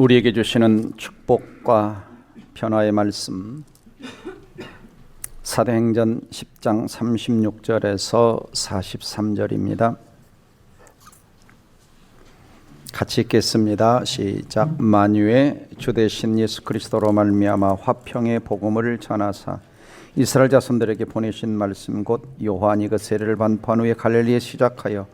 우리에게 주시는 축복과 변화의 말씀, 사도행전 10장 36절에서 43절입니다. 같이 읽겠습니다. 시작. 만유의 주 되신 예수 그리스도로 말미암아 화평의 복음을 전하사 이스라엘 자손들에게 보내신 말씀 곧 요한이 그 세례를 반포한 후에 갈릴리에 시작하여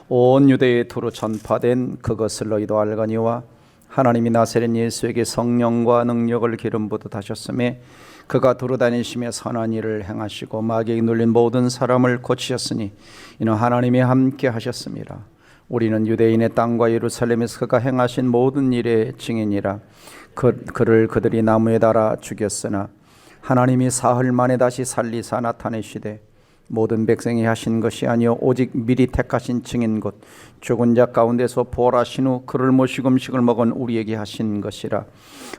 온 유대에 두루 전파된 그것을 너희도 알거니와 하나님이 나사렛 예수에게 성령과 능력을 기름 부듯 하셨음에 그가 두루 다니시며 선한 일을 행하시고 마귀에 눌린 모든 사람을 고치셨으니 이는 하나님이 함께 하셨습니다. 우리는 유대인의 땅과 예루살렘에서 그가 행하신 모든 일의 증인이라. 그를 그들이 나무에 달아 죽였으나 하나님이 사흘 만에 다시 살리사 나타내시되 모든 백성이 하신 것이 아니요 오직 미리 택하신 증인 곧 죽은 자 가운데서 부활하신 후 그를 모시고 음식을 먹은 우리에게 하신 것이라.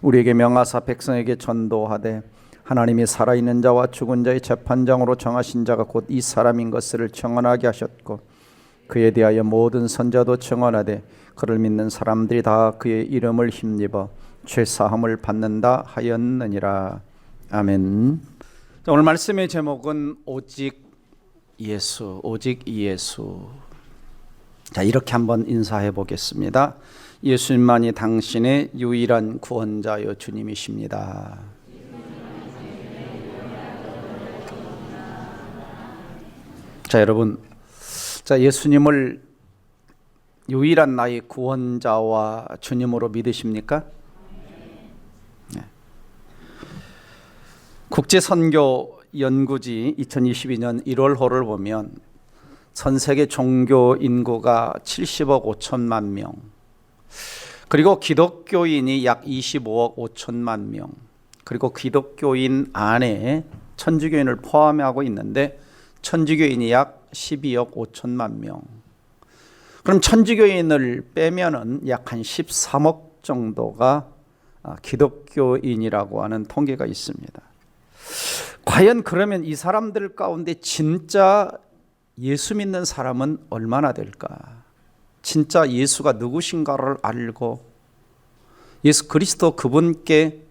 우리에게 명하사 백성에게 전도하되 하나님이 살아있는 자와 죽은 자의 재판장으로 정하신 자가 곧 이 사람인 것을 청언하게 하셨고 그에 대하여 모든 선자도 청언하되 그를 믿는 사람들이 다 그의 이름을 힘입어 죄사함을 받는다 하였느니라. 아멘. 오늘 말씀의 제목은 오직 예수, 오직 예수. 자, 이렇게 한번 인사해 보겠습니다. 예수님만이 당신의 유일한 구원자여 주님이십니다. 자, 여러분, 예수님을 유일한 나의 구원자와 주님으로 믿으십니까? 네. 국제선교연구지 2022년 1월호를 보면 전 세계 종교 인구가 70억 5천만 명, 그리고 기독교인이 약 25억 5천만 명, 그리고 기독교인 안에 천주교인을 포함하고 있는데 천주교인이 약 12억 5천만 명. 그럼 천주교인을 빼면은 약 한 13억 정도가 기독교인이라고 하는 통계가 있습니다. 과연 그러면 이 사람들 가운데 진짜 예수 믿는 사람은 얼마나 될까? 진짜 예수가 누구신가를 알고 예수 그리스도 그분께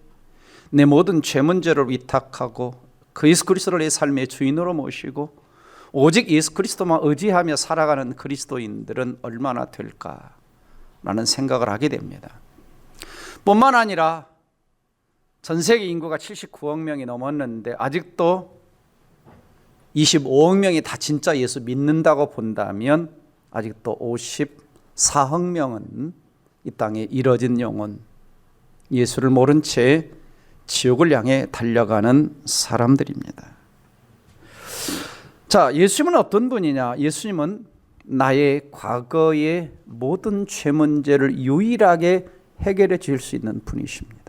내 모든 죄 문제를 위탁하고 그 예수 그리스도를 내 삶의 주인으로 모시고 오직 예수 그리스도만 의지하며 살아가는 그리스도인들은 얼마나 될까라는 생각을 하게 됩니다. 뿐만 아니라 전 세계 인구가 79억 명이 넘었는데 아직도 25억 명이 다 진짜 예수 믿는다고 본다면 아직도 54억 명은 이 땅에 이뤄진 영혼, 예수를 모른 채 지옥을 향해 달려가는 사람들입니다. 자, 예수님은 어떤 분이냐? 예수님은 나의 과거의 모든 죄 문제를 유일하게 해결해 줄 수 있는 분이십니다.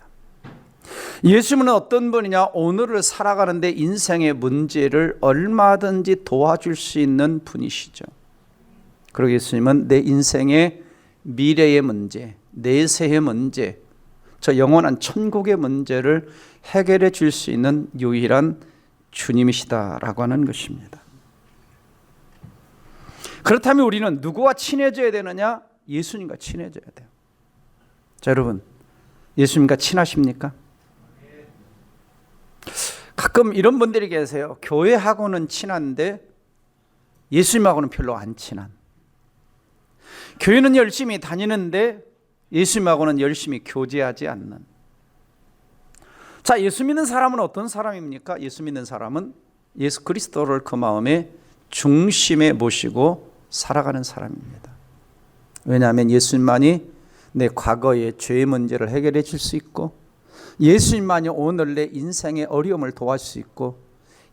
예수님은 어떤 분이냐? 오늘을 살아가는데 인생의 문제를 얼마든지 도와줄 수 있는 분이시죠. 그리고 예수님은 내 인생의 미래의 문제, 내세의 문제, 저 영원한 천국의 문제를 해결해 줄 수 있는 유일한 주님이시다라고 하는 것입니다. 그렇다면 우리는 누구와 친해져야 되느냐? 예수님과 친해져야 돼요. 자, 여러분, 예수님과 친하십니까? 가끔 이런 분들이 계세요. 교회하고는 친한데 예수님하고는 별로 안 친한. 교회는 열심히 다니는데 예수님하고는 열심히 교제하지 않는. 자, 예수 믿는 사람은 어떤 사람입니까? 예수 믿는 사람은 예수 그리스도를 그 마음의 중심에 모시고 살아가는 사람입니다. 왜냐하면 예수님만이 내 과거의 죄의 문제를 해결해 줄 수 있고 예수님만이 오늘 내 인생의 어려움을 도와줄 수 있고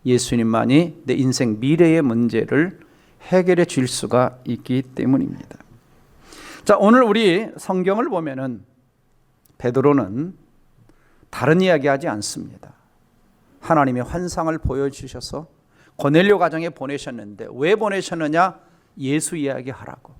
예수님만이 내 인생 미래의 문제를 해결해 줄 수가 있기 때문입니다. 자, 오늘 우리 성경을 보면은 베드로는 다른 이야기 하지 않습니다. 하나님의 환상을 보여주셔서 고넬료 가정에 보내셨는데 왜 보내셨느냐? 예수 이야기하라고.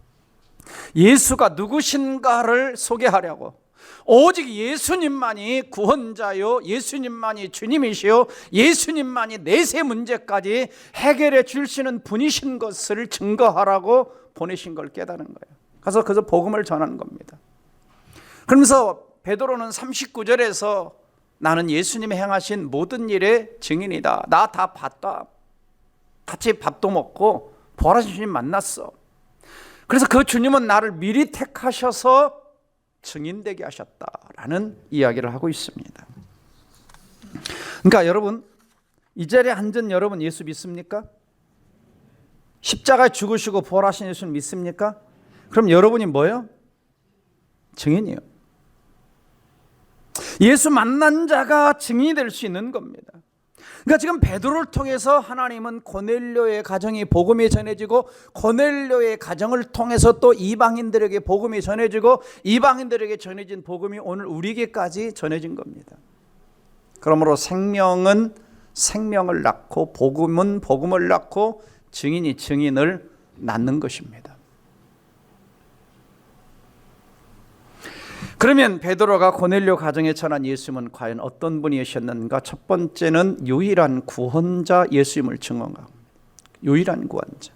예수가 누구신가를 소개하려고. 오직 예수님만이 구원자요, 예수님만이 주님이시요, 예수님만이 내세 문제까지 해결해 주시는 분이신 것을 증거하라고 보내신 걸 깨달은 거예요. 가서 복음을 전하는 겁니다. 그러면서 베드로는 39절에서 나는 예수님이 행하신 모든 일의 증인이다. 나 다 봤다. 같이 밥도 먹고 부활하신 주님 만났어. 그래서 그 주님은 나를 미리 택하셔서 증인되게 하셨다라는 이야기를 하고 있습니다. 그러니까 여러분, 이 자리에 앉은 여러분 예수 믿습니까? 십자가에 죽으시고 부활하신 예수를 믿습니까? 그럼 여러분이 뭐예요? 증인이에요. 예수 만난 자가 증인이 될 수 있는 겁니다. 그러니까 지금 베드로를 통해서 하나님은 고넬료의 가정이 복음이 전해지고, 고넬료의 가정을 통해서 또 이방인들에게 복음이 전해지고, 이방인들에게 전해진 복음이 오늘 우리에게까지 전해진 겁니다. 그러므로 생명은 생명을 낳고, 복음은 복음을 낳고, 증인이 증인을 낳는 것입니다. 그러면 베드로가 고넬료 가정에 전한 예수님은 과연 어떤 분이셨는가? 첫 번째는 유일한 구원자 예수님을 증언합니다. 유일한 구원자.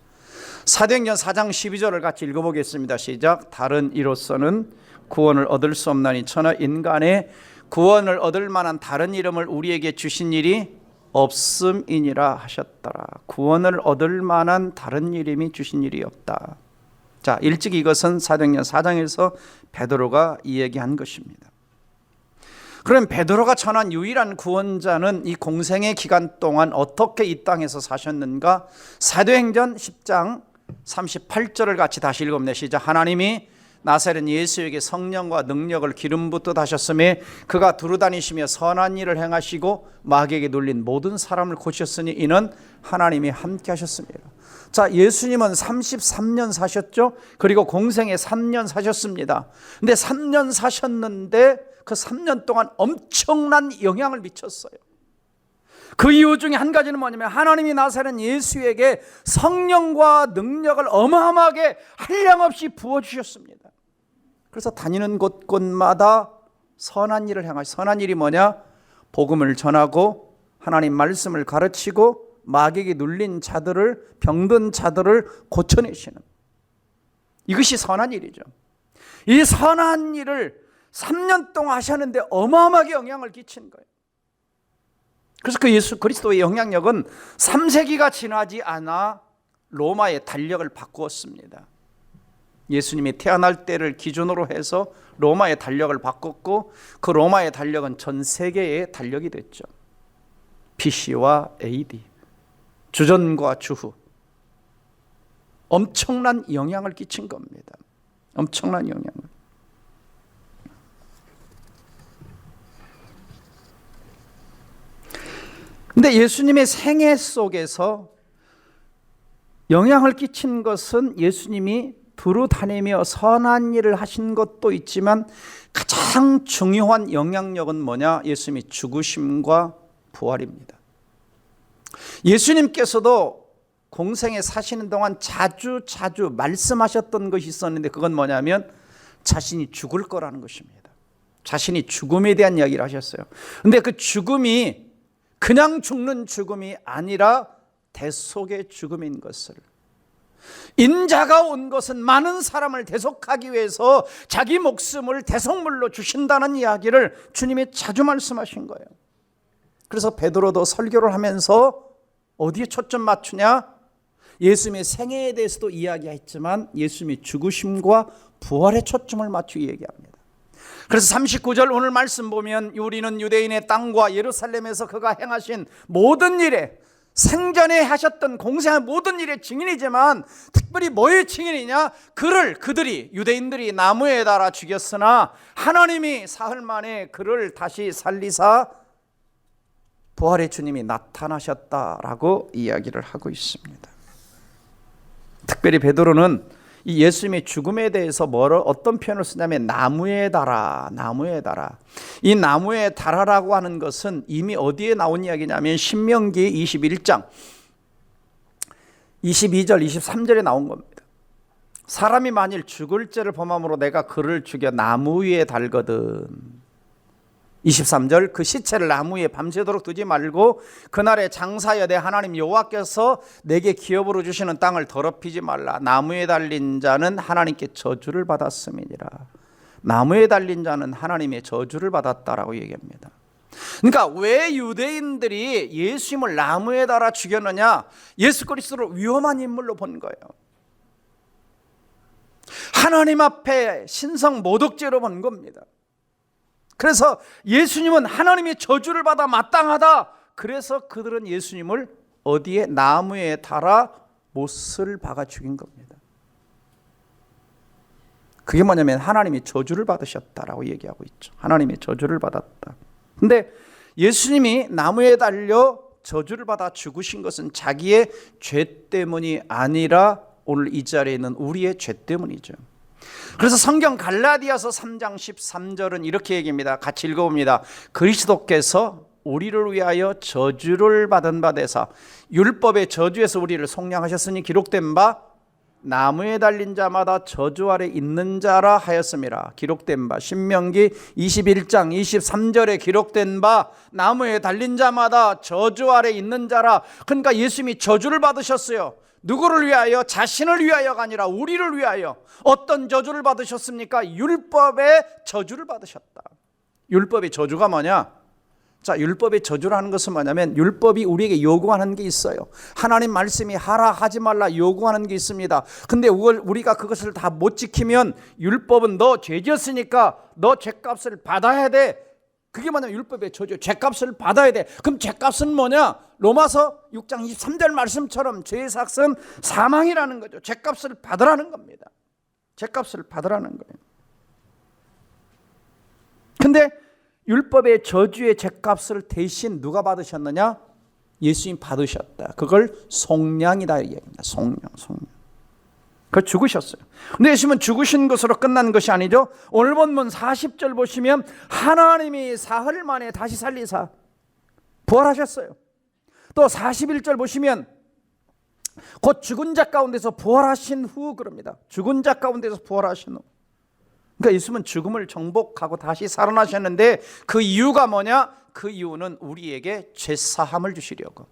사도행전 4장 12절을 같이 읽어보겠습니다. 시작. 다른 이로서는 구원을 얻을 수 없나니 천하 인간의 구원을 얻을 만한 다른 이름을 우리에게 주신 일이 없음이니라 하셨더라. 구원을 얻을 만한 다른 이름이 주신 일이 없다. 자, 일찍 이것은 사도행전 4장에서 베드로가 이야기한 것입니다. 그럼 베드로가 전한 유일한 구원자는 이 공생의 기간 동안 어떻게 이 땅에서 사셨는가? 사도행전 10장 38절을 같이 다시 읽어봅니다. 시작. 하나님이 나사렛 예수에게 성령과 능력을 기름 붓듯 하셨음에 그가 두루다니시며 선한 일을 행하시고 마귀에게 눌린 모든 사람을 고치셨으니 이는 하나님이 함께 하셨습니다. 자, 예수님은 33년 사셨죠. 그리고 공생에 3년 사셨습니다. 근데 3년 사셨는데 그 3년 동안 엄청난 영향을 미쳤어요. 그 이유 중에 한 가지는 뭐냐면 하나님이 나사렛 예수에게 성령과 능력을 어마어마하게 한량없이 부어주셨습니다. 그래서 다니는 곳곳마다 선한 일을 행하시. 선한 일이 뭐냐? 복음을 전하고 하나님 말씀을 가르치고 마귀에게 눌린 자들을, 병든 자들을 고쳐내시는, 이것이 선한 일이죠. 이 선한 일을 3년 동안 하셨는데 어마어마하게 영향을 끼친 거예요. 그래서 그 예수 그리스도의 영향력은 3세기가 지나지 않아 로마의 달력을 바꾸었습니다. 예수님이 태어날 때를 기준으로 해서 로마의 달력을 바꿨고, 그 로마의 달력은 전 세계의 달력이 됐죠. BC와 AD, 주전과 주후. 엄청난 영향을 끼친 겁니다. 엄청난 영향을. 근데 예수님의 생애 속에서 영향을 끼친 것은 예수님이 두루 다니며 선한 일을 하신 것도 있지만 가장 중요한 영향력은 뭐냐? 예수님이 죽으심과 부활입니다. 예수님께서도 공생에 사시는 동안 자주 말씀하셨던 것이 있었는데 그건 뭐냐면 자신이 죽을 거라는 것입니다. 자신이 죽음에 대한 이야기를 하셨어요. 근데 그 죽음이 그냥 죽는 죽음이 아니라 대속의 죽음인 것을, 인자가 온 것은 많은 사람을 대속하기 위해서 자기 목숨을 대속물로 주신다는 이야기를 주님이 자주 말씀하신 거예요. 그래서 베드로도 설교를 하면서 어디에 초점 맞추냐? 예수님의 생애에 대해서도 이야기했지만 예수님의 죽으심과 부활에 초점을 맞추고 얘기합니다. 그래서 39절 오늘 말씀 보면 우리는 유대인의 땅과 예루살렘에서 그가 행하신 모든 일에, 생전에 하셨던 공생의 모든 일의 증인이지만 특별히 뭐의 증인이냐? 그들이 유대인들이 나무에 달아 죽였으나 하나님이 사흘 만에 그를 다시 살리사 부활의 주님이 나타나셨다라고 이야기를 하고 있습니다. 특별히 베드로는 이 예수님의 죽음에 대해서 어떤 표현을 쓰냐면 나무에 달아. 이 나무에 달아라고 하는 것은 이미 어디에 나온 이야기냐면 신명기 21장 22절 23절에 나온 겁니다. 사람이 만일 죽을 죄를 범함으로 내가 그를 죽여 나무 위에 달거든. 23절 그 시체를 나무 위에 밤새도록 두지 말고 그날에 장사여 내 하나님 여호와께서 내게 기업으로 주시는 땅을 더럽히지 말라. 나무에 달린 자는 하나님께 저주를 받았음이니라. 나무에 달린 자는 하나님의 저주를 받았다라고 얘기합니다. 그러니까 왜 유대인들이 예수님을 나무에 달아 죽였느냐? 예수 그리스도를 위험한 인물로 본 거예요. 하나님 앞에 신성 모독죄로 본 겁니다. 그래서 예수님은 하나님의 저주를 받아 마땅하다. 그래서 그들은 예수님을 어디에? 나무에 달아 못을 박아 죽인 겁니다. 그게 뭐냐면 하나님이 저주를 받으셨다라고 얘기하고 있죠. 하나님의 저주를 받았다. 근데 예수님이 나무에 달려 저주를 받아 죽으신 것은 자기의 죄 때문이 아니라 오늘 이 자리에 있는 우리의 죄 때문이죠. 그래서 성경 갈라디아서 3장 13절은 이렇게 얘기합니다. 같이 읽어봅니다. 그리스도께서 우리를 위하여 저주를 받은 바 되사 율법의 저주에서 우리를 속량하셨으니 기록된 바 나무에 달린 자마다 저주 아래 있는 자라 하였음이라. 기록된 바 신명기 21장 23절에 기록된 바 나무에 달린 자마다 저주 아래 있는 자라. 그러니까 예수님이 저주를 받으셨어요. 누구를 위하여? 자신을 위하여가 아니라 우리를 위하여. 어떤 저주를 받으셨습니까? 율법의 저주를 받으셨다. 율법의 저주가 뭐냐? 자, 율법의 저주라는 것은 뭐냐면 율법이 우리에게 요구하는 게 있어요. 하나님 말씀이 하라 하지 말라 요구하는 게 있습니다. 근데 우리가 그것을 다 못 지키면 율법은 너 죄졌으니까 너 죄값을 받아야 돼. 그게 뭐냐면 율법의 저주, 죄값을 받아야 돼. 그럼 죄값은 뭐냐? 로마서 6장 23절 말씀처럼 죄의 삭은 사망이라는 거죠. 죄값을 받으라는 겁니다. 죄값을 받으라는 거예요. 근데 율법의 저주의 죄값을 대신 누가 받으셨느냐? 예수님 받으셨다. 그걸 속량이다 얘기합니다. 속량. 그걸 죽으셨어요. 근데 예수님은 죽으신 것으로 끝난 것이 아니죠. 오늘 본문 40절 보시면 하나님이 사흘 만에 다시 살리사 부활하셨어요. 또 41절 보시면 곧 죽은 자 가운데서 부활하신 후 그럽니다. 죽은 자 가운데서 부활하신 후. 그러니까 예수님은 죽음을 정복하고 다시 살아나셨는데 그 이유가 뭐냐? 그 이유는 우리에게 죄사함을 주시려고.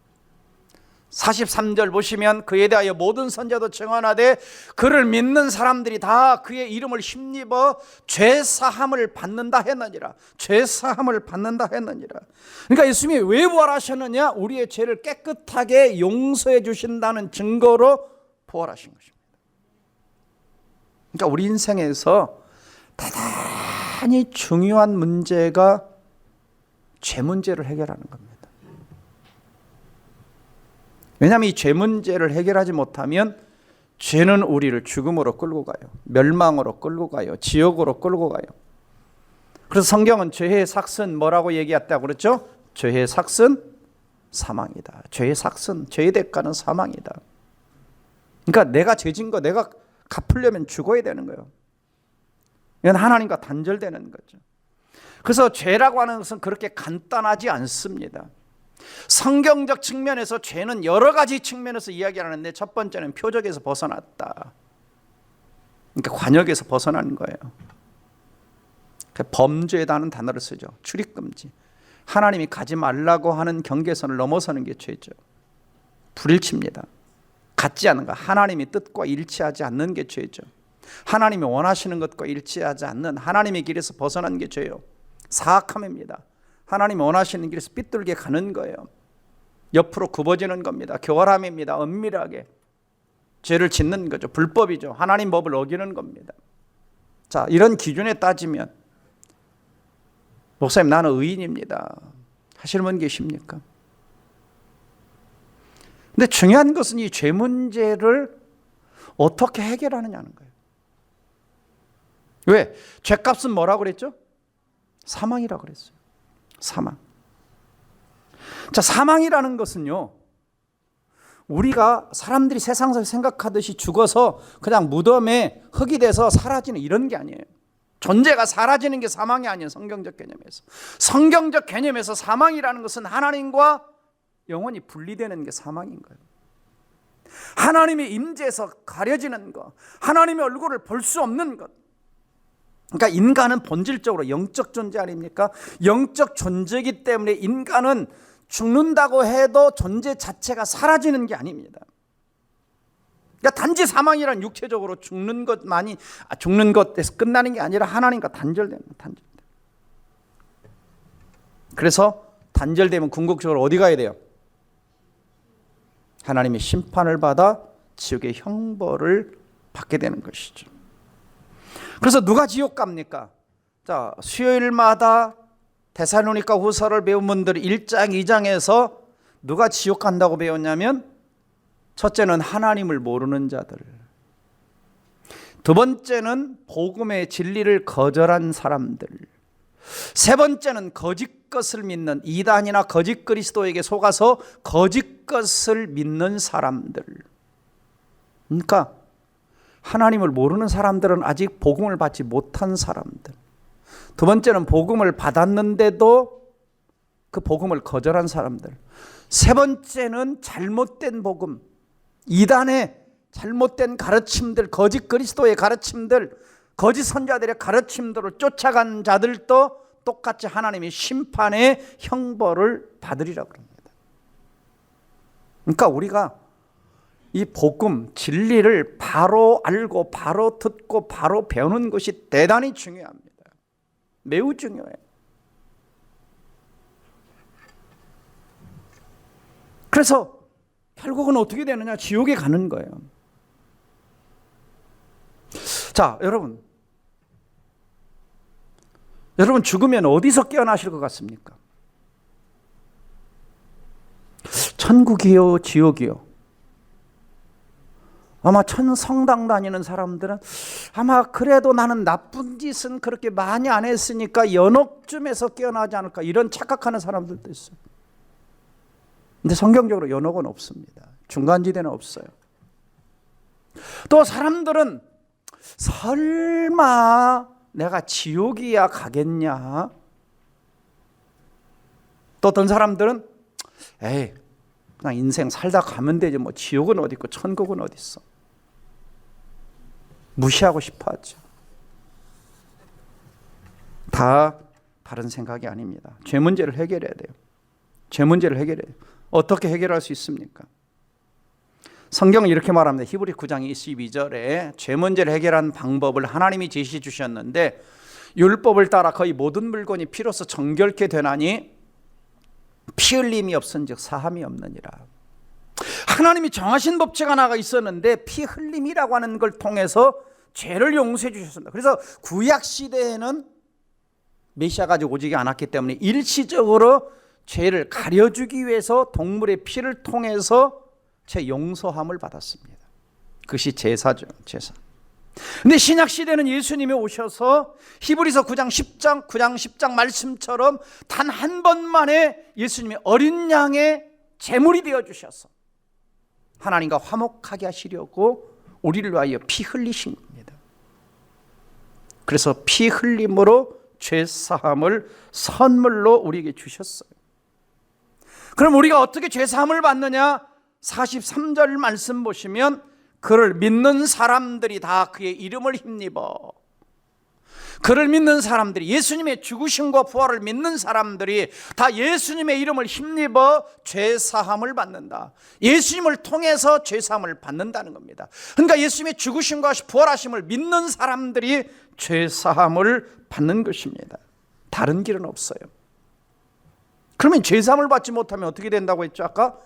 43절 보시면 그에 대하여 모든 선자도 증언하되 그를 믿는 사람들이 다 그의 이름을 힘입어 죄사함을 받는다 했느니라. 죄사함을 받는다 했느니라. 그러니까 예수님이 왜 부활하셨느냐? 우리의 죄를 깨끗하게 용서해 주신다는 증거로 부활하신 것입니다. 그러니까 우리 인생에서 대단히 중요한 문제가 죄 문제를 해결하는 겁니다. 왜냐하면 이 죄 문제를 해결하지 못하면 죄는 우리를 죽음으로 끌고 가요. 멸망으로 끌고 가요. 지옥으로 끌고 가요. 그래서 성경은 죄의 삭은 뭐라고 얘기했다고 그랬죠? 죄의 삭은 사망이다. 죄의 삭은, 죄의 대가는 사망이다. 그러니까 내가 죄진 거 내가 갚으려면 죽어야 되는 거예요. 이건 하나님과 단절되는 거죠. 그래서 죄라고 하는 것은 그렇게 간단하지 않습니다. 성경적 측면에서 죄는 여러 가지 측면에서 이야기하는데 첫 번째는 표적에서 벗어났다. 그러니까 관역에서 벗어난 거예요. 범죄다는 단어를 쓰죠. 출입금지. 하나님이 가지 말라고 하는 경계선을 넘어서는 게 죄죠. 불일치입니다. 같지 않은 거. 하나님의 뜻과 일치하지 않는 게 죄죠. 하나님이 원하시는 것과 일치하지 않는 하나님의 길에서 벗어난 게 죄요. 사악함입니다. 하나님이 원하시는 길에서 삐뚤게 가는 거예요. 옆으로 굽어지는 겁니다. 교활함입니다. 은밀하게 죄를 짓는 거죠. 불법이죠. 하나님 법을 어기는 겁니다. 자, 이런 기준에 따지면 목사님 나는 의인입니다 하시는 분 계십니까? 근데 중요한 것은 이 죄 문제를 어떻게 해결하느냐는 거예요. 왜? 죄값은 뭐라고 그랬죠? 사망이라고 그랬어요. 사망. 자, 사망이라는 것은요, 우리가 사람들이 세상에서 생각하듯이 죽어서 그냥 무덤에 흙이 돼서 사라지는 이런 게 아니에요. 존재가 사라지는 게 사망이 아니에요. 성경적 개념에서. 성경적 개념에서 사망이라는 것은 하나님과 영원히 분리되는 게 사망인 거예요. 하나님의 임재에서 가려지는 것, 하나님의 얼굴을 볼 수 없는 것. 그러니까 인간은 본질적으로 영적 존재 아닙니까? 영적 존재이기 때문에 인간은 죽는다고 해도 존재 자체가 사라지는 게 아닙니다. 그러니까 단지 사망이란 육체적으로 죽는 것에서 끝나는 게 아니라 하나님과 단절되는 거예요. 그래서 단절되면 궁극적으로 어디 가야 돼요? 하나님의 심판을 받아 지옥의 형벌을 받게 되는 것이죠. 그래서 누가 지옥 갑니까? 자, 수요일마다 데살로니가 후서를 배운 분들이 1장, 2장에서 누가 지옥 간다고 배웠냐면, 첫째는 하나님을 모르는 자들, 두 번째는 복음의 진리를 거절한 사람들, 세 번째는 거짓 것을 믿는 이단이나 거짓 그리스도에게 속아서 거짓 것을 믿는 사람들. 그러니까 하나님을 모르는 사람들은 아직 복음을 받지 못한 사람들. 두 번째는 복음을 받았는데도 그 복음을 거절한 사람들. 세 번째는 잘못된 복음, 이단의 잘못된 가르침들, 거짓 그리스도의 가르침들, 거짓 선자들의 가르침들을 쫓아간 자들도 똑같이 하나님의 심판의 형벌을 받으리라고 합니다. 그러니까 우리가 이 복음, 진리를 바로 알고 바로 듣고 바로 배우는 것이 대단히 중요합니다. 매우 중요해요. 그래서 결국은 어떻게 되느냐? 지옥에 가는 거예요. 자, 여러분 죽으면 어디서 깨어나실 것 같습니까? 천국이요, 지옥이요? 아마 성당 다니는 사람들은 아마 그래도 나는 나쁜 짓은 그렇게 많이 안 했으니까 연옥쯤에서 깨어나지 않을까, 이런 착각하는 사람들도 있어요. 근데 성경적으로 연옥은 없습니다. 중간지대는 없어요. 또 사람들은 설마 내가 지옥이야 가겠냐? 또 어떤 사람들은 에이, 그냥 인생 살다 가면 되지, 뭐 지옥은 어디 있고 천국은 어디 있어? 무시하고 싶어 하죠. 다 다른 생각이 아닙니다. 죄 문제를 해결해야 돼요. 죄 문제를 해결해야 돼요. 어떻게 해결할 수 있습니까? 성경은 이렇게 말합니다. 히브리 9장 22절에 죄 문제를 해결하는 방법을 하나님이 제시해 주셨는데, 율법을 따라 거의 모든 물건이 피로써 정결케 되나니 피 흘림이 없은즉 사함이 없느니라. 하나님이 정하신 법칙 하나가 있었는데 피 흘림이라고 하는 걸 통해서 죄를 용서해 주셨습니다. 그래서 구약 시대에는 메시아가 아직 오지 않았기 때문에 일시적으로 죄를 가려주기 위해서 동물의 피를 통해서 죄 용서함을 받았습니다. 그것이 제사죠, 제사. 근데 신약 시대는 예수님이 오셔서 히브리서 9장 10장 말씀처럼 단 한 번만에 예수님이 어린 양의 제물이 되어 주셔서 하나님과 화목하게 하시려고 우리를 위하여 피 흘리신 겁니다. 그래서 피 흘림으로 죄 사함을 선물로 우리에게 주셨어요. 그럼 우리가 어떻게 죄 사함을 받느냐? 43절 말씀 보시면 그를 믿는 사람들이 다 그의 이름을 힘입어. 그를 믿는 사람들이, 예수님의 죽으심과 부활을 믿는 사람들이 다 예수님의 이름을 힘입어 죄사함을 받는다. 예수님을 통해서 죄사함을 받는다는 겁니다. 그러니까 예수님의 죽으심과 부활하심을 믿는 사람들이 죄사함을 받는 것입니다. 다른 길은 없어요. 그러면 죄사함을 받지 못하면 어떻게 된다고 했죠 아까?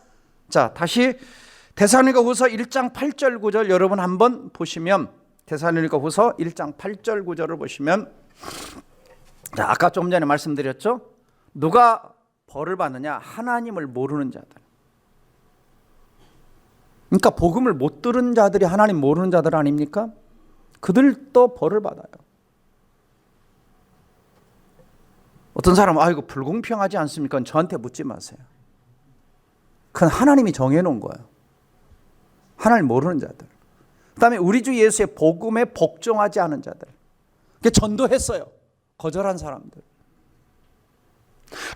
자, 다시 데살로니가 후서 1장 8절 9절 여러분 한번 보시면, 데살로니가 후서 1장 8절 9절을 보시면, 자, 아까 좀 전에 말씀드렸죠? 누가 벌을 받느냐? 하나님을 모르는 자들. 그러니까 복음을 못 들은 자들이 하나님 모르는 자들 아닙니까? 그들도 벌을 받아요. 어떤 사람은 이거 불공평하지 않습니까? 저한테 묻지 마세요. 그건 하나님이 정해놓은 거예요. 하나님 모르는 자들. 그 다음에 우리 주 예수의 복음에 복종하지 않은 자들. 전도했어요. 거절한 사람들.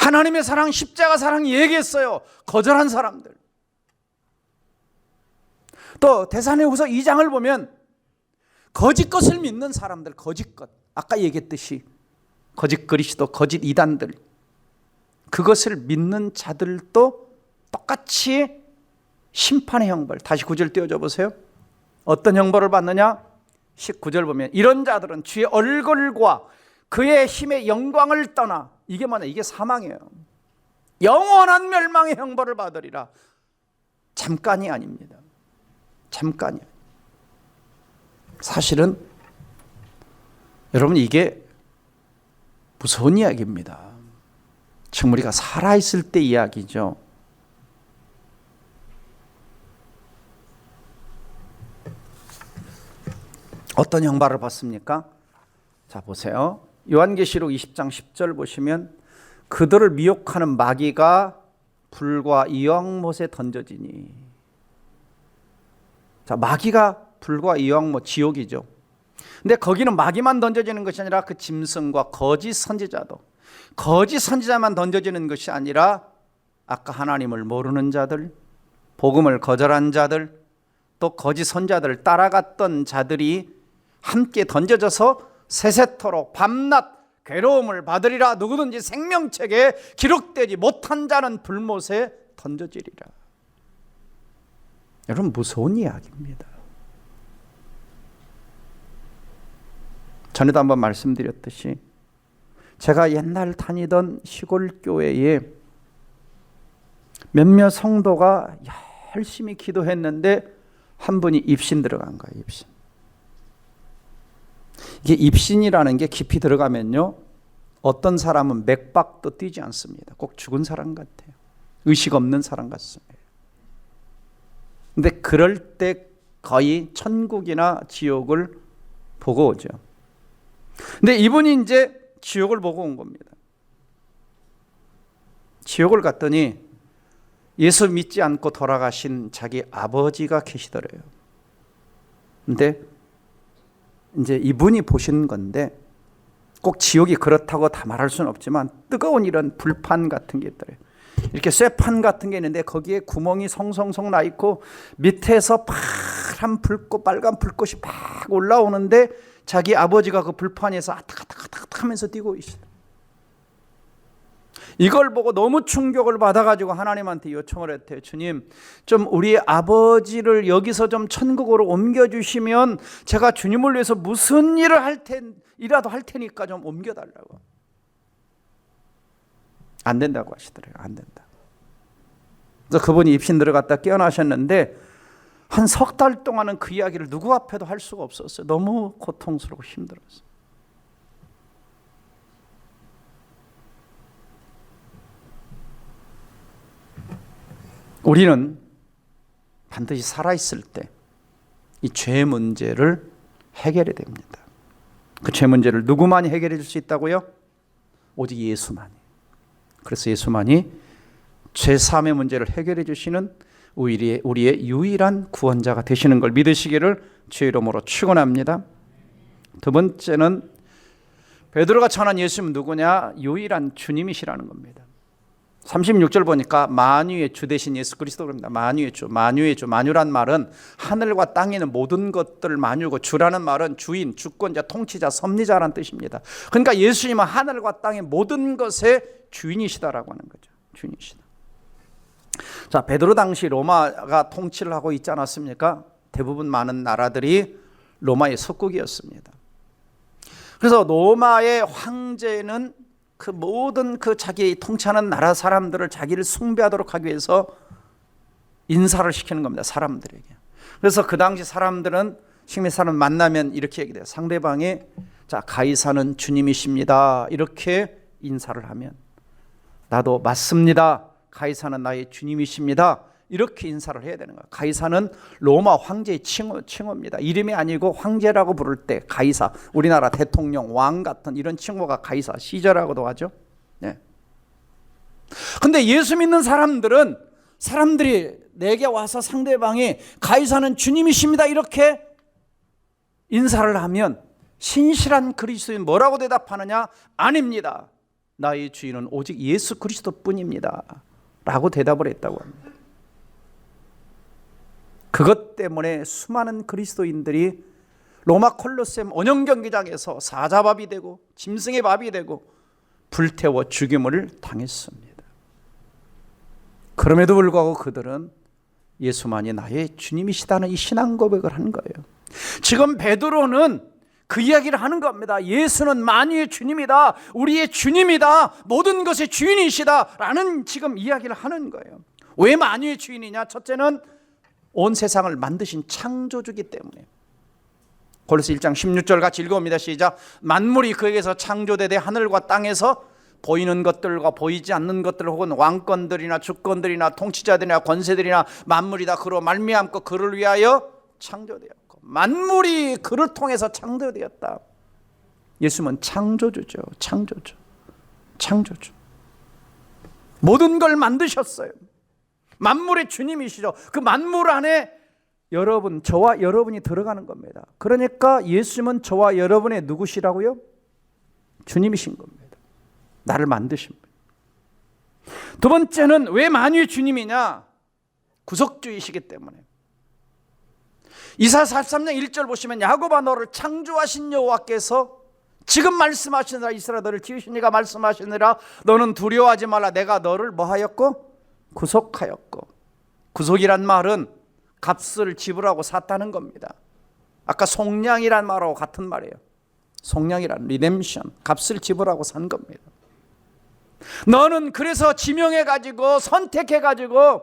하나님의 사랑, 십자가 사랑 얘기했어요. 거절한 사람들. 또 데살로니가후서 2장을 보면 거짓 것을 믿는 사람들, 거짓 것. 아까 얘기했듯이 거짓 그리스도, 거짓 이단들. 그것을 믿는 자들도 똑같이 심판의 형벌. 다시 9절 띄워줘 보세요. 어떤 형벌을 받느냐? 19절 보면 이런 자들은 주의 얼굴과 그의 힘의 영광을 떠나, 이게 뭐냐? 이게 사망이에요. 영원한 멸망의 형벌을 받으리라. 잠깐이 아닙니다. 잠깐이요. 사실은 여러분, 이게 무서운 이야기입니다. 지금 우리가 살아있을 때 이야기죠. 어떤 형벌을 받습니까? 자, 보세요. 요한계시록 20장 10절 보시면 그들을 미혹하는 마귀가 불과 이왕못에 던져지니. 자, 마귀가 불과 이왕못, 지옥이죠. 근데 거기는 마귀만 던져지는 것이 아니라 그 짐승과 거짓 선지자도, 거짓 선지자만 던져지는 것이 아니라 아까 하나님을 모르는 자들, 복음을 거절한 자들, 또 거짓 선지자들을 따라갔던 자들이 함께 던져져서 세세토록 밤낮 괴로움을 받으리라. 누구든지 생명책에 기록되지 못한 자는 불못에 던져지리라. 여러분, 무서운 이야기입니다. 전에도 한번 말씀드렸듯이 제가 옛날 다니던 시골 교회에 몇몇 성도가 열심히 기도했는데 한 분이 입신 들어간 거예요. 입신. 이게 입신이라는 게 깊이 들어가면요, 어떤 사람은 맥박도 뛰지 않습니다. 꼭 죽은 사람 같아요. 의식 없는 사람 같습니다. 근데 그럴 때 거의 천국이나 지옥을 보고 오죠. 근데 이분이 이제 지옥을 보고 온 겁니다. 지옥을 갔더니 예수 믿지 않고 돌아가신 자기 아버지가 계시더래요. 근데 이제 이분이 보신 건데, 꼭 지옥이 그렇다고 다 말할 수는 없지만 뜨거운 이런 불판 같은 게 있더래요. 이렇게 쇠판 같은 게 있는데 거기에 구멍이 성성성 나 있고 밑에서 파란 불꽃, 빨간 불꽃이 막 올라오는데 자기 아버지가 그 불판에서 아탁아탁 하면서 뛰고 있어요. 이걸 보고 너무 충격을 받아가지고 하나님한테 요청을 했대요. 주님, 좀 우리 아버지를 여기서 좀 천국으로 옮겨주시면 제가 주님을 위해서 무슨 일이라도 할 테니까 좀 옮겨달라고. 안 된다고 하시더래요. 안 된다. 그래서 그분이 입신 들어갔다 깨어나셨는데 한 석 달 동안은 그 이야기를 누구 앞에도 할 수가 없었어요. 너무 고통스럽고 힘들었어요. 우리는 반드시 살아있을 때 이 죄 문제를 해결해야 됩니다. 그 죄 문제를 누구만이 해결해 줄 수 있다고요? 오직 예수만이. 그래서 예수만이 죄사함의 문제를 해결해 주시는 우리의 유일한 구원자가 되시는 걸 믿으시기를 주의 이름으로 축원합니다. 두 번째는 베드로가 전한 예수님은 누구냐? 유일한 주님이시라는 겁니다. 36절 보니까 만유의 주 되신 예수 그리스도입니다. 만유의 주, 만유의 주. 만유란 말은 하늘과 땅에 있는 모든 것들을 만유고, 주라는 말은 주인, 주권자, 통치자, 섭리자라는 뜻입니다. 그러니까 예수님은 하늘과 땅의 모든 것의 주인이시다라고 하는 거죠. 주인이시다. 자, 베드로 당시 로마가 통치를 하고 있지 않았습니까? 대부분 많은 나라들이 로마의 속국이었습니다. 그래서 로마의 황제는 그 모든 그 자기 통치하는 나라 사람들을 자기를 숭배하도록 하기 위해서 인사를 시키는 겁니다. 사람들에게. 그래서 그 당시 사람들은 식민 사람 만나면 이렇게 얘기해요. 상대방이 자, 가이사는 주님이십니다. 이렇게 인사를 하면 나도 맞습니다. 가이사는 나의 주님이십니다. 이렇게 인사를 해야 되는 거예요. 가이사는 로마 황제의 칭호입니다. 이름이 아니고 황제라고 부를 때 가이사, 우리나라 대통령, 왕 같은 이런 칭호가 가이사, 시저라고도 하죠. 네. 근데 예수 믿는 사람들이 내게 와서 상대방이 가이사는 주님이십니다 이렇게 인사를 하면 신실한 그리스도인 뭐라고 대답하느냐? 아닙니다. 나의 주인은 오직 예수 그리스도뿐입니다 라고 대답을 했다고 합니다. 그것 때문에 수많은 그리스도인들이 로마 콜로세움 원형 경기장에서 사자밥이 되고 짐승의 밥이 되고 불태워 죽임을 당했습니다. 그럼에도 불구하고 그들은 예수만이 나의 주님이시다는 이 신앙 고백을 한 거예요. 지금 베드로는 그 이야기를 하는 겁니다. 예수는 만유의 주님이다, 우리의 주님이다, 모든 것의 주인이시다 라는 지금 이야기를 하는 거예요. 왜 만유의 주인이냐? 첫째는 온 세상을 만드신 창조주기 때문에. 골로새 1장 16절 같이 읽어봅니다. 시작. 만물이 그에게서 창조되되 하늘과 땅에서 보이는 것들과 보이지 않는 것들 혹은 왕권들이나 주권들이나 통치자들이나 권세들이나 만물이 다 그로 말미암고 그를 위하여 창조되었고, 만물이 그를 통해서 창조되었다. 예수님은 창조주죠. 창조주. 모든 걸 만드셨어요. 만물의 주님이시죠. 그 만물 안에 여러분, 저와 여러분이 들어가는 겁니다. 그러니까 예수님은 저와 여러분의 누구시라고요? 주님이신 겁니다. 나를 만드신 분. 두 번째는 왜 만유의 주님이냐? 구속주이시기 때문에. 이사야 43장 1절 보시면 야곱아 너를 창조하신 여호와께서 지금 말씀하시느라 이스라엘 너를 지으시니가 말씀하시느라 너는 두려워하지 말라 내가 너를 뭐하였고? 구속하였고. 구속이란 말은 값을 지불하고 샀다는 겁니다. 아까 속량이란 말하고 같은 말이에요. 속량이란 리뎀션, 값을 지불하고 산 겁니다. 너는 그래서 지명해가지고 선택해가지고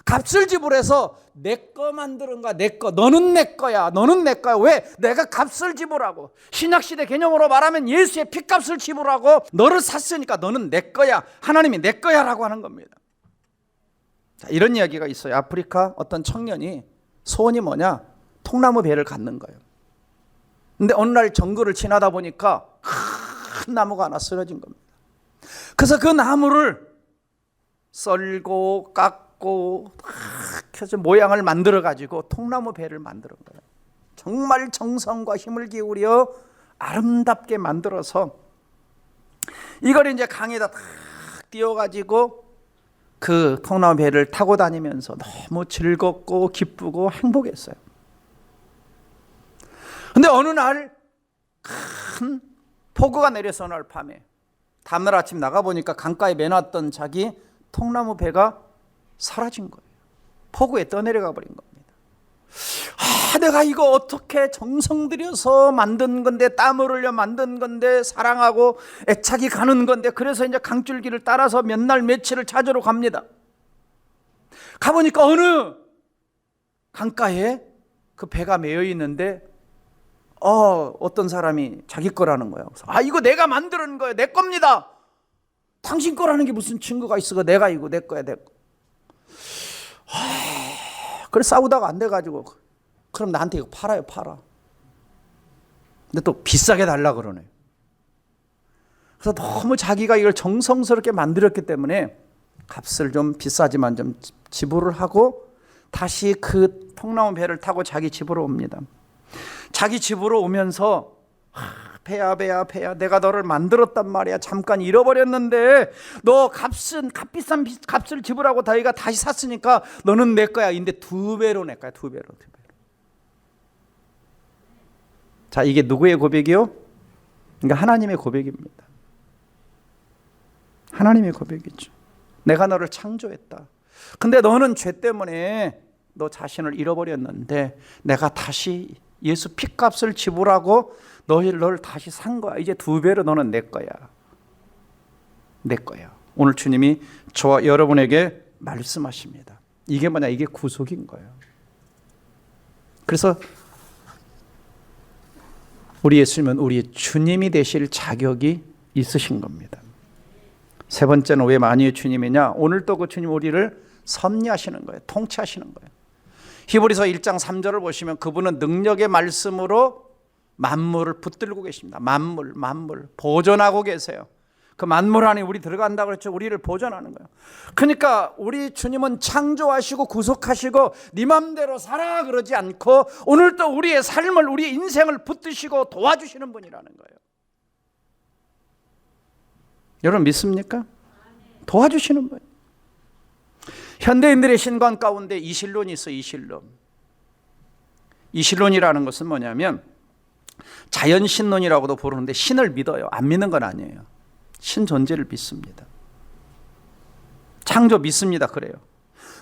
값을 지불해서 내 거 만드는 거야. 내 거. 너는 내 거야. 왜? 내가 값을 지불하고, 신약시대 개념으로 말하면 예수의 피값을 지불하고 너를 샀으니까 너는 내 거야. 하나님이 내 거야 라고 하는 겁니다. 자, 이런 이야기가 있어요. 아프리카 어떤 청년이 소원이 뭐냐? 통나무 배를 갖는 거예요. 근데 어느 날 정글을 지나다 보니까 큰 나무가 하나 쓰러진 겁니다. 그래서 그 나무를 썰고 깎고 해서 모양을 만들어 가지고 통나무 배를 만드는 거예요. 정말 정성과 힘을 기울여 아름답게 만들어서 이걸 이제 강에다 탁 띄워 가지고 그 통나무 배를 타고 다니면서 너무 즐겁고 기쁘고 행복했어요. 근데 어느 날 큰 폭우가 내려서 어느 날 밤에 다음날 아침 나가보니까 강가에 매놨던 자기 통나무 배가 사라진 거예요. 폭우에 떠내려가 버린 겁니다. 내가 이거 어떻게 정성 들여서 만든 건데, 땀을 흘려 만든 건데, 사랑하고 애착이 가는 건데, 그래서 이제 강줄기를 따라서 몇 날 며칠을 찾으러 갑니다. 가보니까 어느 강가에 그 배가 매여 있는데 어떤 사람이 자기 거라는 거예요. 그래서 이거 내가 만드는 거예요. 내 겁니다. 당신 거라는 게 무슨 증거가 있어? 내가 이거 내 거야, 내 거. 그래서 싸우다가 안 돼가지고 그럼 나한테 이거 팔아요, 팔아. 근데 또 비싸게 달라 그러네. 그래서 너무 자기가 이걸 정성스럽게 만들었기 때문에 값을 좀 비싸지만 좀 지불을 하고 다시 그 통나무 배를 타고 자기 집으로 옵니다. 자기 집으로 오면서 배야 내가 너를 만들었단 말이야. 잠깐 잃어버렸는데 너 값비싼 값을 지불하고 너희가 다시 샀으니까 너는 내 거야. 근데 2배로 내 거야. 2배로. 자, 이게 누구의 고백이요? 그러니까 하나님의 고백입니다. 하나님의 고백이죠. 내가 너를 창조했다. 근데 너는 죄 때문에 너 자신을 잃어버렸는데 내가 다시 예수 피값을 지불하고 너를 다시 산 거야. 이제 2배로 너는 내 거야. 내 거야. 오늘 주님이 저와 여러분에게 말씀하십니다. 이게 뭐냐? 이게 구속인 거예요. 그래서 우리 예수님은 우리의 주님이 되실 자격이 있으신 겁니다. 세 번째는 왜 만유의 주님이냐? 오늘 또 그 주님 우리를 섭리하시는 거예요. 통치하시는 거예요. 히브리서 1장 3절을 보시면 그분은 능력의 말씀으로 만물을 붙들고 계십니다. 만물 보존하고 계세요. 그 만물 안에 우리 들어간다고 그랬죠. 우리를 보존하는 거예요. 그러니까 우리 주님은 창조하시고 구속하시고 네 맘대로 살아 그러지 않고 오늘 또 우리의 삶을, 우리의 인생을 붙드시고 도와주시는 분이라는 거예요. 여러분 믿습니까? 도와주시는 분. 현대인들의 신관 가운데 이신론이 있어요. 이신론이라는 것은 뭐냐면 자연신론이라고도 부르는데 신을 믿어요. 안 믿는 건 아니에요. 신 존재를 믿습니다. 창조 믿습니다. 그래요.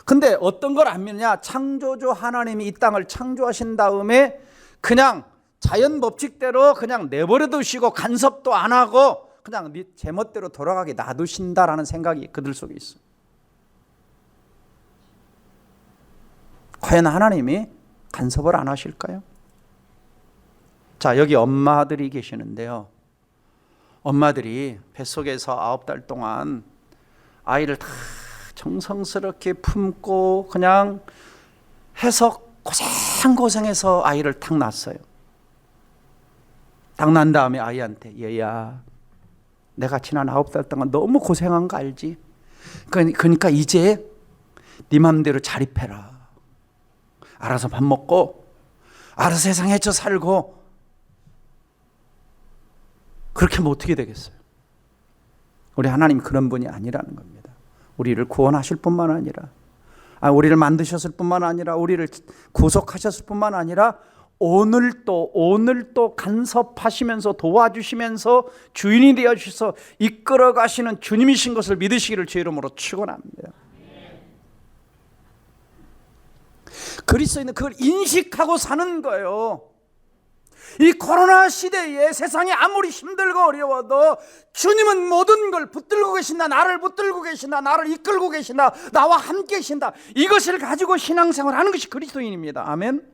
근데 어떤 걸 안 믿느냐? 창조주 하나님이 이 땅을 창조하신 다음에 그냥 자연 법칙대로 그냥 내버려 두시고 간섭도 안 하고 그냥 네 제멋대로 돌아가게 놔두신다라는 생각이 그들 속에 있어요. 과연 하나님이 간섭을 안 하실까요? 자, 여기 엄마들이 계시는데요. 엄마들이 뱃속에서 9달 동안 아이를 다 정성스럽게 품고 그냥 해서 고생해서 아이를 탁 낳았어요. 딱 난 다음에 아이한테 얘야, 내가 지난 9달 동안 너무 고생한 거 알지? 그러니까 이제 네 맘대로 자립해라. 알아서 밥 먹고 알아서 세상 헤쳐 살고. 그렇게 하면 어떻게 되겠어요? 우리 하나님 그런 분이 아니라는 겁니다. 우리를 구원하실 뿐만 아니라 우리를 만드셨을 뿐만 아니라 우리를 구속하셨을 뿐만 아니라 오늘 또 간섭하시면서 도와주시면서 주인이 되어주셔서 이끌어 가시는 주님이신 것을 믿으시기를 주 이름으로 축원합니다. 그리스도인은 그걸 인식하고 사는 거예요. 이 코로나 시대에 세상이 아무리 힘들고 어려워도 주님은 모든 걸 붙들고 계신다. 나를 붙들고 계신다. 나를 이끌고 계신다. 나와 함께 계신다. 이것을 가지고 신앙생활을 하는 것이 그리스도인입니다. 아멘.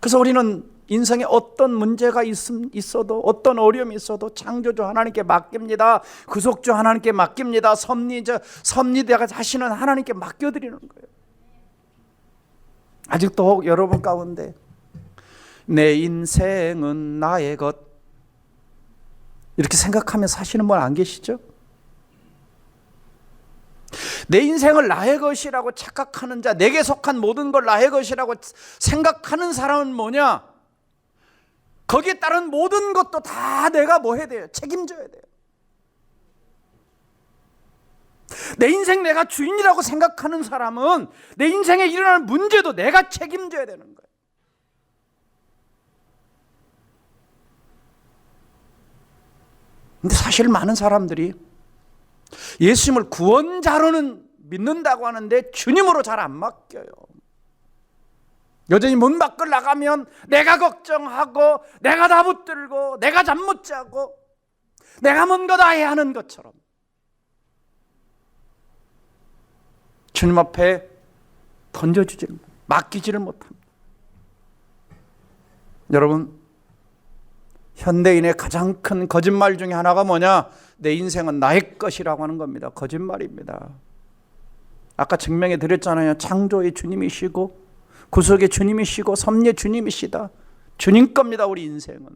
그래서 우리는 인생에 어떤 문제가 있어도 어떤 어려움이 있어도 창조주 하나님께 맡깁니다. 구속주 하나님께 맡깁니다. 섭리대가 하시는 하나님께 맡겨드리는 거예요. 아직도 여러분 가운데 내 인생은 나의 것 이렇게 생각하며 사시는 분 안 계시죠? 내 인생을 나의 것이라고 착각하는 자, 내게 속한 모든 걸 나의 것이라고 생각하는 사람은 뭐냐? 거기에 따른 모든 것도 다 내가 뭐 해야 돼요? 책임져야 돼요. 내 인생 내가 주인이라고 생각하는 사람은 내 인생에 일어나는 문제도 내가 책임져야 되는 거예요. 근데 사실 많은 사람들이 예수님을 구원자로는 믿는다고 하는데 주님으로 잘 안 맡겨요. 여전히 문 밖을 나가면 내가 걱정하고 내가 다 붙들고 내가 잠 못 자고 내가 뭔가 다 해야 하는 것처럼 주님 앞에 맡기지를 못합니다. 여러분, 현대인의 가장 큰 거짓말 중에 하나가 뭐냐? 내 인생은 나의 것이라고 하는 겁니다. 거짓말입니다. 아까 증명해 드렸잖아요. 창조의 주님이시고 구속의 주님이시고 섭리의 주님이시다. 주님 겁니다. 우리 인생은.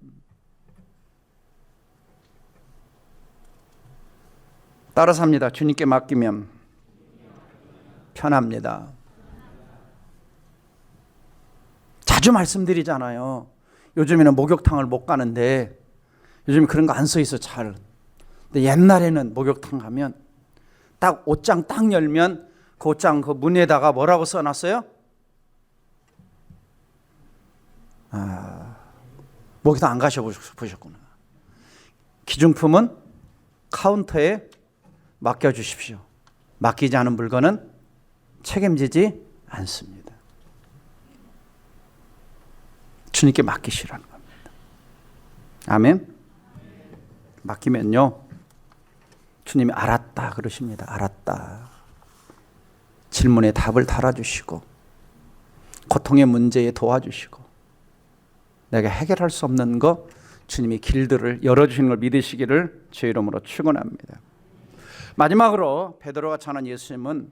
따라서 합니다. 주님께 맡기면 편합니다. 자주 말씀드리잖아요. 요즘에는 목욕탕을 못 가는데 요즘 그런 거 안 써 있어 잘. 근데 옛날에는 목욕탕 가면 딱 옷장 딱 열면 그 옷장 그 문에다가 뭐라고 써놨어요? 목욕탕 안 가셔보셨구나. 기중품은 카운터에 맡겨주십시오. 맡기지 않은 물건은 책임지지 않습니다. 주님께 맡기시라는 겁니다. 아멘. 맡기면요 주님이 알았다 그러십니다. 알았다. 질문에 답을 달아주시고 고통의 문제에 도와주시고 내가 해결할 수 없는 거 주님이 길들을 열어주시는 걸 믿으시기를 제 이름으로 축원합니다. 마지막으로 베드로가 전한 예수님은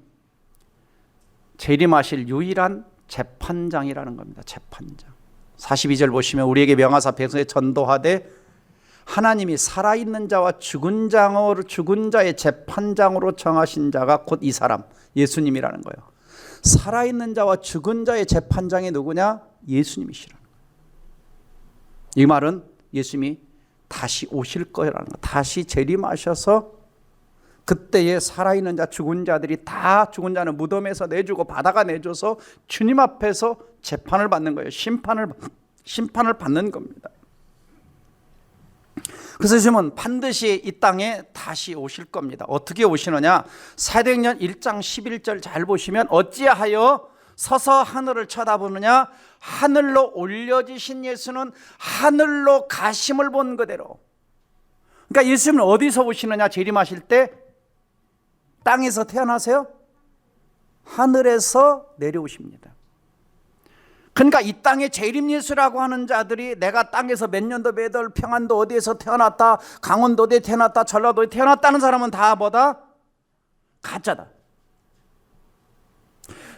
재림하실 유일한 재판장이라는 겁니다. 재판장. 42절 보시면 우리에게 명하사 백성에 전도하되 하나님이 살아있는 자와 죽은 자의 재판장으로 정하신 자가 곧 이 사람 예수님이라는 거예요. 살아있는 자와 죽은 자의 재판장이 누구냐? 예수님이시라는 거예요. 이 말은 예수님이 다시 오실 거라는 거예요. 다시 재림하셔서 그때에 살아있는 자 죽은 자들이 다 죽은 자는 무덤에서 내주고 바다가 내줘서 주님 앞에서 재판을 받는 거예요. 심판을 받는 겁니다. 그래서 예수님은 반드시 이 땅에 다시 오실 겁니다. 어떻게 오시느냐? 사도행전 1장 11절 잘 보시면 어찌하여 서서 하늘을 쳐다보느냐? 하늘로 올려지신 예수는 하늘로 가심을 본 그대로. 그러니까 예수님은 어디서 오시느냐? 재림하실 때 땅에서 태어나세요? 하늘에서 내려오십니다. 그러니까 이 땅에 재림 예수라고 하는 자들이 내가 땅에서 몇 년도 몇 월 평안도 어디에서 태어났다, 강원도 어디에 태어났다, 전라도에 태어났다는 사람은 다 뭐다? 가짜다.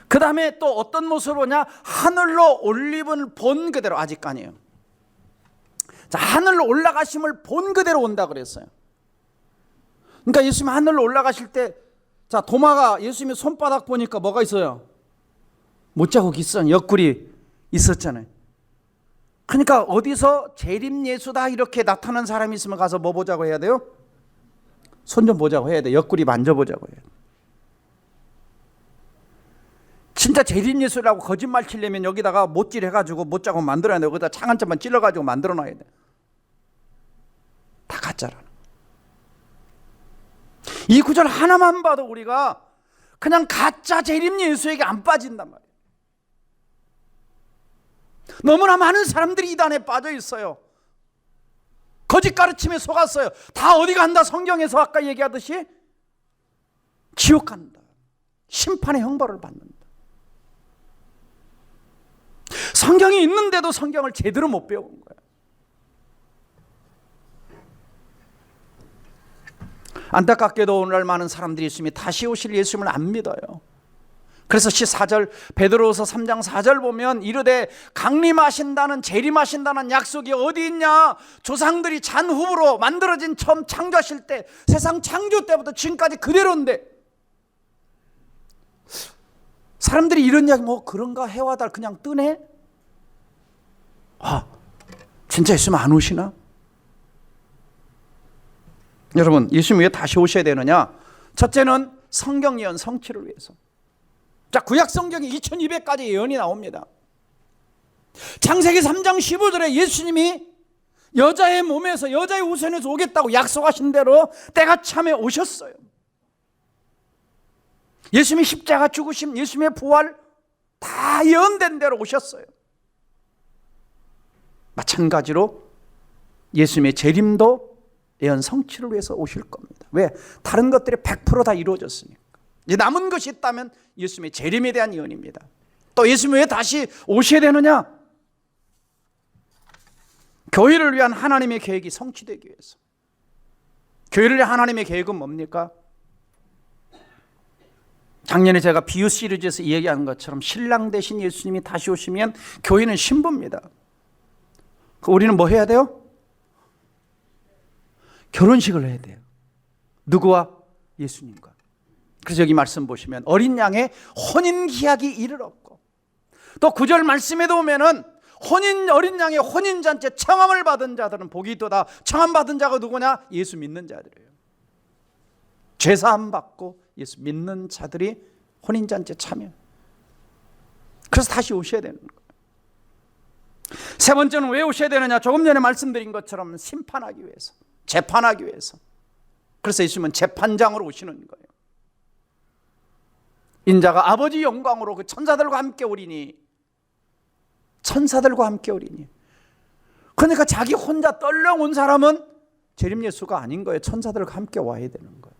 그 다음에 또 어떤 모습으로 오냐? 하늘로 올림을 본 그대로. 아직 아니에요. 자, 하늘로 올라가심을 본 그대로 온다 그랬어요. 그러니까 예수님이 하늘로 올라가실 때, 자, 도마가 예수님의 손바닥 보니까 뭐가 있어요? 못자국 있어. 옆구리 있었잖아요. 그러니까 어디서 재림 예수다 이렇게 나타난 사람이 있으면 가서 뭐 보자고 해야 돼요? 손 좀 보자고 해야 돼. 옆구리 만져보자고 해야 돼. 진짜 재림 예수라고 거짓말 치려면 여기다가 못질 해가지고 못자국 만들어야 돼. 여기다 창 한 점만 찔러가지고 만들어 놔야 돼. 다 가짜라. 이 구절 하나만 봐도 우리가 그냥 가짜 재림 예수에게 안 빠진단 말이에요. 너무나 많은 사람들이 이단에 빠져 있어요. 거짓 가르침에 속았어요. 다 어디 간다? 성경에서 아까 얘기하듯이 지옥 간다. 심판의 형벌을 받는다. 성경이 있는데도 성경을 제대로 못 배운 거예요. 안타깝게도 오늘날 많은 사람들이 예수님이 다시 오실 예수님을 안 믿어요. 그래서 14절 베드로후서 3장 4절 보면 이르되 강림하신다는 재림하신다는 약속이 어디 있냐? 조상들이 잔후로 만들어진 처음 창조하실 때 세상 창조 때부터 지금까지 그대로인데 사람들이 이런 이야기 뭐 그런가 해와달 그냥 뜨네? 아, 진짜 예수님 안 오시나? 여러분, 예수님 왜 다시 오셔야 되느냐? 첫째는 성경 예언 성취를 위해서. 자, 구약 성경에 2200가지 예언이 나옵니다. 창세기 3장 15절에 예수님이 여자의 몸에서 여자의 우선에서 오겠다고 약속하신 대로 때가 참에 오셨어요. 예수님이 십자가 죽으심, 예수님의 부활 다 예언된 대로 오셨어요. 마찬가지로 예수님의 재림도 예언 성취를 위해서 오실 겁니다. 왜? 다른 것들이 100% 다 이루어졌으니까. 이제 남은 것이 있다면 예수님의 재림에 대한 예언입니다. 또 예수님이 왜 다시 오셔야 되느냐? 교회를 위한 하나님의 계획이 성취되기 위해서. 교회를 위한 하나님의 계획은 뭡니까? 작년에 제가 비유 시리즈에서 이야기한 것처럼 신랑 대신 예수님이 다시 오시면 교회는 신부입니다. 우리는 뭐 해야 돼요? 결혼식을 해야 돼요. 누구와? 예수님과. 그래서 여기 말씀 보시면 어린 양의 혼인기약이 이르렀고, 또 9절 말씀에도 보면은 어린 양의 혼인잔치에 청함을 받은 자들은 복이 있도다. 청함 받은 자가 누구냐? 예수 믿는 자들이에요. 죄사함 받고 예수 믿는 자들이 혼인잔치에 참여. 그래서 다시 오셔야 되는 거예요. 세 번째는 왜 오셔야 되느냐? 조금 전에 말씀드린 것처럼 심판하기 위해서, 재판하기 위해서. 그래서 예수님은 재판장으로 오시는 거예요. 인자가 아버지 영광으로 그 천사들과 함께 오리니, 천사들과 함께 오리니. 그러니까 자기 혼자 떨렁 온 사람은 재림 예수가 아닌 거예요. 천사들과 함께 와야 되는 거예요.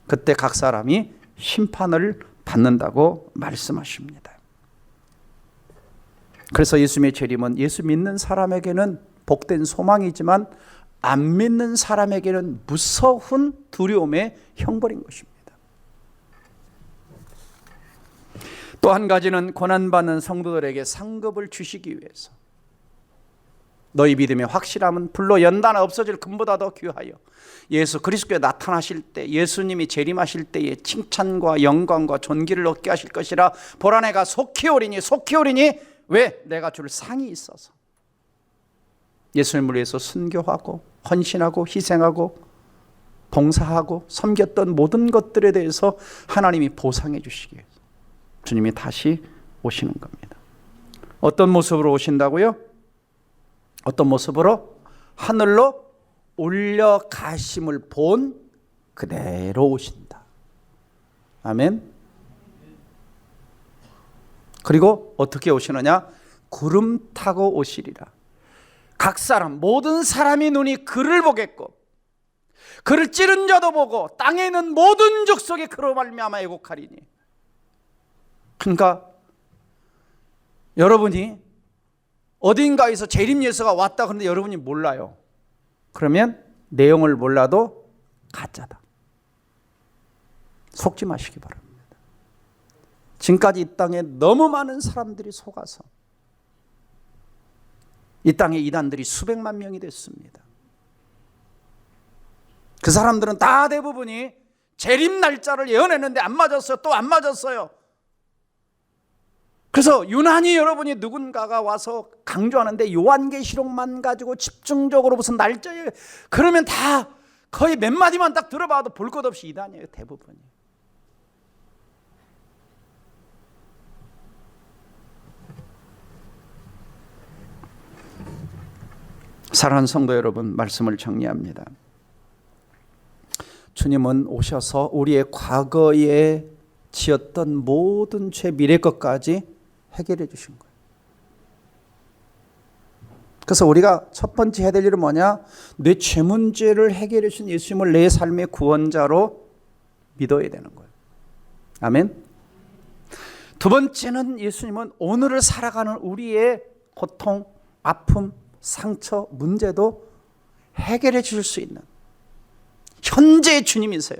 그때 각 사람이 심판을 받는다고 말씀하십니다. 그래서 예수님의 재림은 예수 믿는 사람에게는 복된 소망이지만 안 믿는 사람에게는 무서운 두려움의 형벌인 것입니다. 또 한 가지는 고난받는 성도들에게 상급을 주시기 위해서. 너희 믿음의 확실함은 불로 연단 없어질 금보다 더 귀하여 예수 그리스도에 나타나실 때, 예수님이 재림하실 때에 칭찬과 영광과 존귀를 얻게 하실 것이라. 보라 내가 속히 오리니. 속히 오리니 왜? 내가 줄 상이 있어서. 예수님을 위해서 순교하고 헌신하고 희생하고 봉사하고 섬겼던 모든 것들에 대해서 하나님이 보상해 주시기 위해서 주님이 다시 오시는 겁니다. 어떤 모습으로 오신다고요? 어떤 모습으로? 하늘로 올려가심을 본 그대로 오신다. 아멘. 그리고 어떻게 오시느냐? 구름 타고 오시리라. 각 사람, 모든 사람이 눈이 그를 보겠고 그를 찌른 자도 보고 땅에 있는 모든 족속이 그로 말미암아 애곡하리니. 그러니까 여러분이 어딘가에서 재림 예수가 왔다 그런데 여러분이 몰라요. 그러면 내용을 몰라도 가짜다. 속지 마시기 바랍니다. 지금까지 이 땅에 너무 많은 사람들이 속아서 이 땅의 이단들이 수백만 명이 됐습니다. 그 사람들은 다 대부분이 재림 날짜를 예언했는데 안 맞았어요. 또 안 맞았어요. 그래서 유난히 여러분이 누군가가 와서 강조하는데 요한계시록만 가지고 집중적으로 무슨 날짜에 그러면 다 거의 몇 마디만 딱 들어봐도 볼 것 없이 이단이에요. 대부분이. 사랑하는 성도 여러분, 말씀을 정리합니다. 주님은 오셔서 우리의 과거에 지었던 모든 죄, 미래 것까지 해결해 주신 거예요. 그래서 우리가 첫 번째 해야 될 일은 뭐냐? 내 죄 문제를 해결해 주신 예수님을 내 삶의 구원자로 믿어야 되는 거예요. 아멘. 두 번째는 예수님은 오늘을 살아가는 우리의 고통, 아픔, 상처, 문제도 해결해 주실 수 있는 현재의 주님이세요.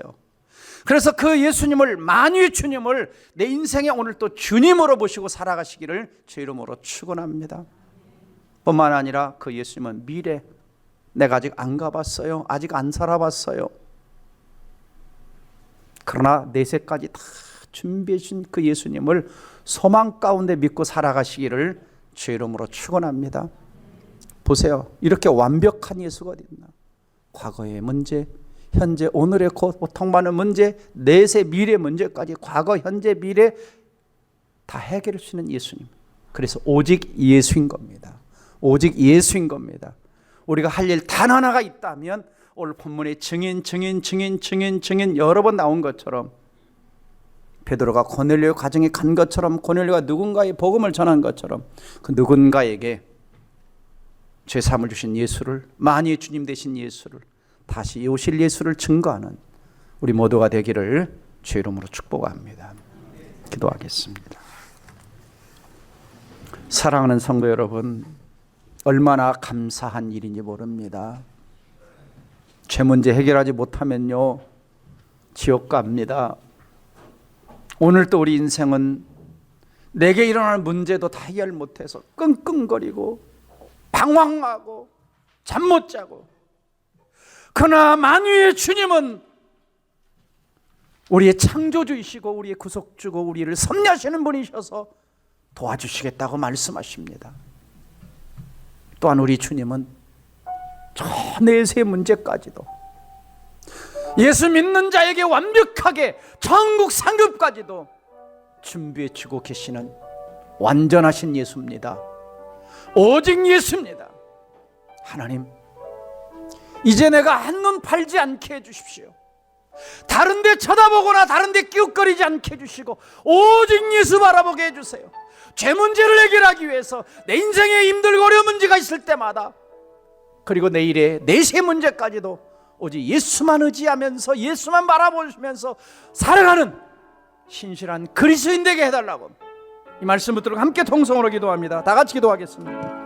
그래서 그 예수님을, 만유의 주님을 내 인생에 오늘 또 주님으로 보시고 살아가시기를 주 이름으로 축원합니다. 뿐만 아니라 그 예수님은 미래, 내가 아직 안 가봤어요. 아직 안 살아봤어요. 그러나 내세까지 다 준비해 주신 그 예수님을 소망 가운데 믿고 살아가시기를 주 이름으로 축원합니다. 보세요. 이렇게 완벽한 예수가 어디 있나? 과거의 문제, 현재, 오늘의 고통 많은 문제, 내세, 미래 문제까지 과거, 현재, 미래 다 해결해 주시는 예수님. 그래서 오직 예수인 겁니다. 오직 예수인 겁니다. 우리가 할 일 단 하나가 있다면 오늘 본문에 증인 여러 번 나온 것처럼 베드로가 고넬료 가정에 간 것처럼 고넬료가 누군가의 복음을 전한 것처럼 그 누군가에게 죄사함을 주신 예수를, 만유의 주님 되신 예수를, 다시 오실 예수를 증거하는 우리 모두가 되기를 주의 이름으로 축복합니다. 기도하겠습니다. 사랑하는 성도 여러분, 얼마나 감사한 일인지 모릅니다. 죄 문제 해결하지 못하면요 지옥 갑니다. 오늘 또 우리 인생은 내게 일어나는 문제도 다 해결 못해서 끙끙거리고 방황하고 잠 못 자고, 그러나 만유의 주님은 우리의 창조주이시고 우리의 구속주고 우리를 섭리하시는 분이셔서 도와주시겠다고 말씀하십니다. 또한 우리 주님은 저 내세 문제까지도 예수 믿는 자에게 완벽하게 천국 상급까지도 준비해 주고 계시는 완전하신 예수입니다. 오직 예수입니다. 하나님, 이제 내가 한눈 팔지 않게 해주십시오. 다른 데 쳐다보거나 다른 데 끼웃거리지 않게 해주시고 오직 예수 바라보게 해주세요. 죄 문제를 해결하기 위해서 내 인생에 힘들고 어려운 문제가 있을 때마다, 그리고 내일의 내세 문제까지도 오직 예수만 의지하면서 예수만 바라보시면서 살아가는 신실한 그리스도인 되게 해달라고 이 말씀 붙들고 함께 통성으로 기도합니다. 다 같이 기도하겠습니다.